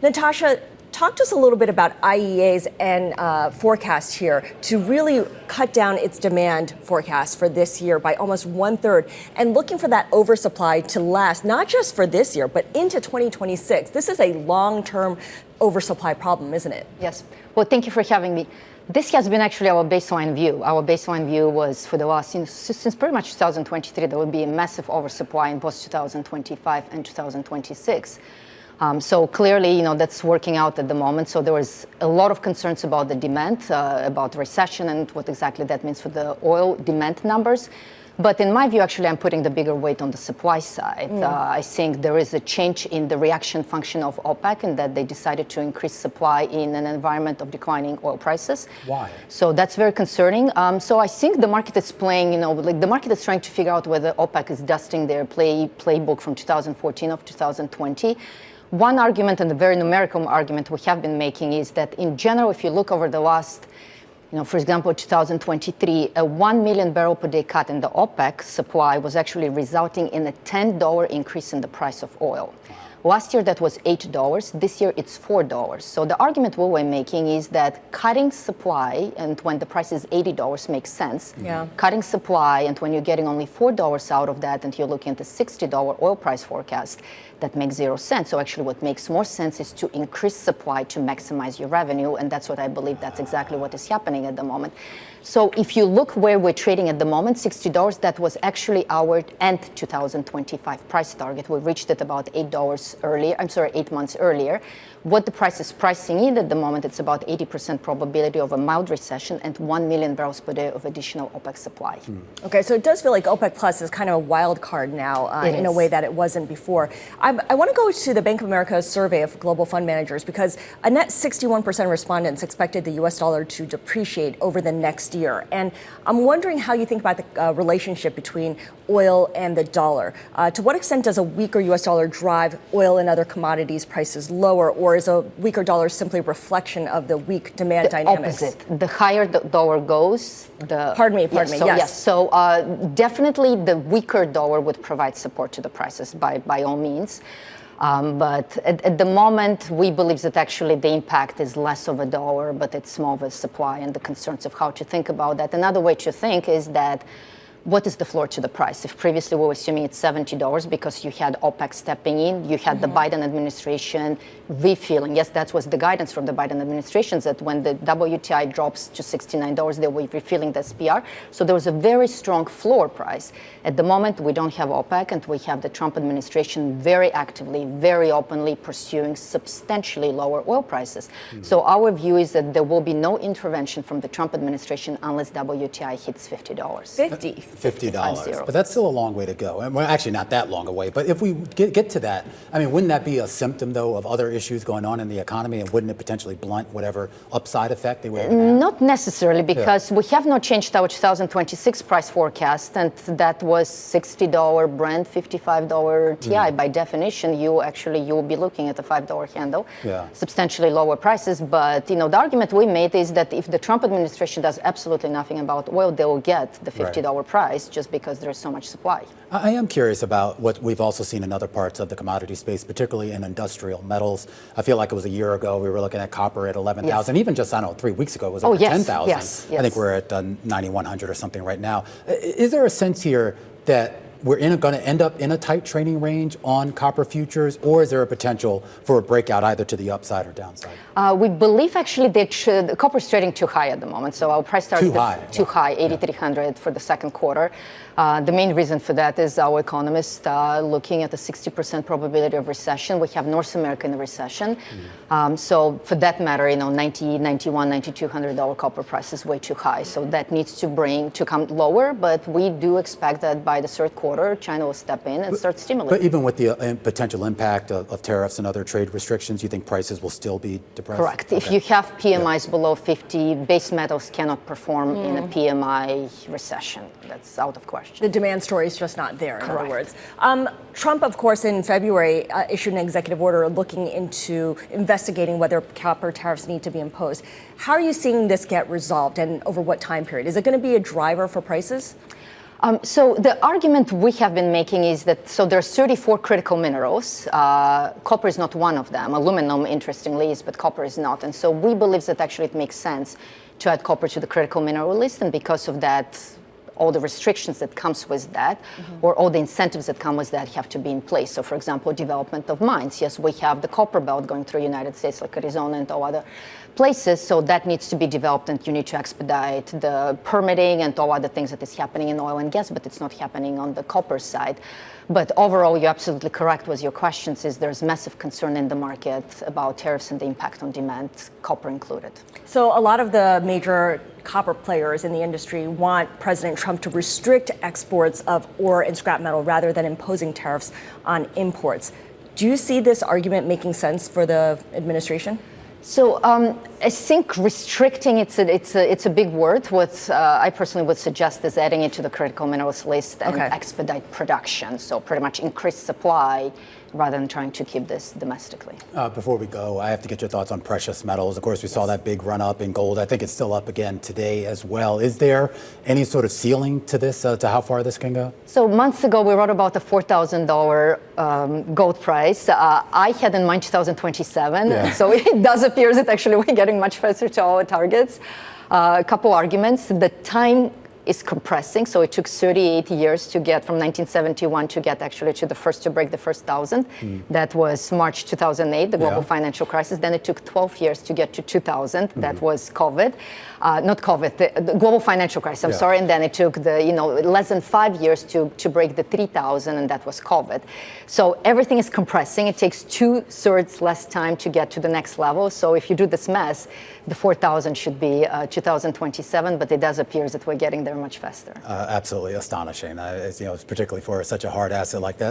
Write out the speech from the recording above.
Natasha, talk to us a little bit about IEA's and forecast here to really cut down its demand forecast for this year by almost 1/3 and looking for that oversupply to last not just for this year, but into 2026. This is a long-term oversupply problem, isn't it? Yes. Well, thank you for having me. This has been actually our baseline view. Our baseline view was for the last, since pretty much 2023, there would be a massive oversupply in both 2025 and 2026. So clearly, that's working out at the moment. So there was a lot of concerns about the demand, about recession and what exactly that means for the oil demand numbers. But in my view, actually, I'm putting the bigger weight on the supply side. I think there is a change in the reaction function of OPEC and that they decided to increase supply in an environment of declining oil prices. Why? So that's very concerning. So I think the market is playing, the market is trying to figure out whether OPEC is dusting their playbook from 2014 of 2020. One argument, and a very numerical argument we have been making, is that in general, if you look over the last, for example, 2023, a 1 million barrel per day cut in the OPEC supply was actually resulting in a $10 increase in the price of oil. Last year, that was $8. This year, it's $4. So the argument we were making is that cutting supply, and when the price is $80, makes sense. Yeah. Cutting supply, and when you're getting only $4 out of that, and you're looking at the $60 oil price forecast, that makes zero sense. So actually what makes more sense is to increase supply to maximize your revenue, and that's what I believe that's exactly what is happening at the moment. So if you look where we're trading at the moment, $60, that was actually our end 2025 price target. We reached it about $8 earlier, 8 months earlier. What the price is pricing in at the moment, it's about 80% probability of a mild recession and 1 million barrels per day of additional OPEC supply. Okay, so it does feel like OPEC Plus is kind of a wild card now in a way that it wasn't before. I want to go to the Bank of America survey of global fund managers because a net 61% of respondents expected the U.S. dollar to depreciate over the next year. And I'm wondering how you think about the relationship between oil and the dollar. To what extent does a weaker U.S. dollar drive oil and other commodities prices lower, or is a weaker dollar simply a reflection of the weak demand dynamics? Opposite. The higher the dollar goes, the... Pardon me, yes. So definitely the weaker dollar would provide support to the prices by all means. But at the moment, we believe that actually the impact is less of a dollar, but it's more of a supply and the concerns of how to think about that. Another way to think is that what is the floor to the price? If previously we were assuming it's $70 because you had OPEC stepping in, you had the Biden administration refilling. Yes, that was the guidance from the Biden administration, that when the WTI drops to $69, they will be refilling the SPR. So there was a very strong floor price. At the moment, we don't have OPEC, and we have the Trump administration very actively, very openly pursuing substantially lower oil prices. So our view is that there will be no intervention from the Trump administration unless WTI hits $50. $50. But that's still a long way to go. And well, actually not that long away. But if we get to that, I mean, wouldn't that be a symptom, though, of other issues going on in the economy? And wouldn't it potentially blunt whatever upside effect they would have? Not necessarily, because we have not changed our 2026 price forecast. And that was $60 Brent, $55 TI. By definition, you will be looking at a $5 handle. Substantially lower prices. But, the argument we made is that if the Trump administration does absolutely nothing about oil, they will get the $50 price just because there's so much supply. I am curious about what we've also seen in other parts of the commodity space, particularly in industrial metals. I feel like it was a year ago we were looking at copper at 11,000. Even just, 3 weeks ago it was over 10,000. Yes. I think we're at 9,100 or something right now. Is there a sense here that we're going to end up in a tight trading range on copper futures, or is there a potential for a breakout either to the upside or downside? We believe actually that copper is trading too high at the moment. So our price target is too high, 8,300 for the second quarter. The main reason for that is our economists looking at a 60% probability of recession. We have North America in a recession. So for that matter, $90, $91, $9,200 copper price is way too high. So that needs to come lower. But we do expect that by the third quarter, China will step in and start stimulating. But even with the potential impact of tariffs and other trade restrictions, you think prices will still be depressed? Correct. If you have PMIs below 50, base metals cannot perform in a PMI recession. That's out of question. The demand story is just not there, in other words. Trump, of course, in February issued an executive order looking into investigating whether copper tariffs need to be imposed. How are you seeing this get resolved, and over what time period? Is it going to be a driver for prices? So the argument we have been making is that, so there's 34 critical minerals. Copper is not one of them. Aluminum, interestingly, is, but copper is not. And so we believe that actually it makes sense to add copper to the critical mineral list. And because of that, all the restrictions that comes with that, or all the incentives that come with that have to be in place. So for example, development of mines. Yes, we have the copper belt going through the United States, like Arizona and all other places, so that needs to be developed, and you need to expedite the permitting and all other things that is happening in oil and gas, but it's not happening on the copper side. But overall, you're absolutely correct with your questions, is there's massive concern in the market about tariffs and the impact on demand, copper included. So a lot of the major copper players in the industry want President Trump to restrict exports of ore and scrap metal rather than imposing tariffs on imports. Do you see this argument making sense for the administration? So I think restricting, it's a big word. What I personally would suggest is adding it to the critical minerals list and expedite production. So pretty much increase supply rather than trying to keep this domestically. Before we go, I have to get your thoughts on precious metals. Of course, we saw that big run up in gold. I think it's still up again today as well. Is there any sort of ceiling to this, to how far this can go? So months ago, we wrote about a $4,000 gold price. I had in mind 2027. So it does appear that actually we're getting much faster to our targets. A couple arguments. The time is compressing, so it took 38 years to get from 1971 to get actually to break the first 1,000. That was March 2008, the global financial crisis. Then it took 12 years to get to 2000. That was COVID, not COVID, the global financial crisis. I'm sorry. And then it took less than 5 years to break the 3,000, and that was COVID. So everything is compressing. It takes 2/3 less time to get to the next level. So if you do this math, the 4,000 should be 2027, but it does appear that we're getting there much faster. Absolutely astonishing. It's particularly for such a hard asset like that.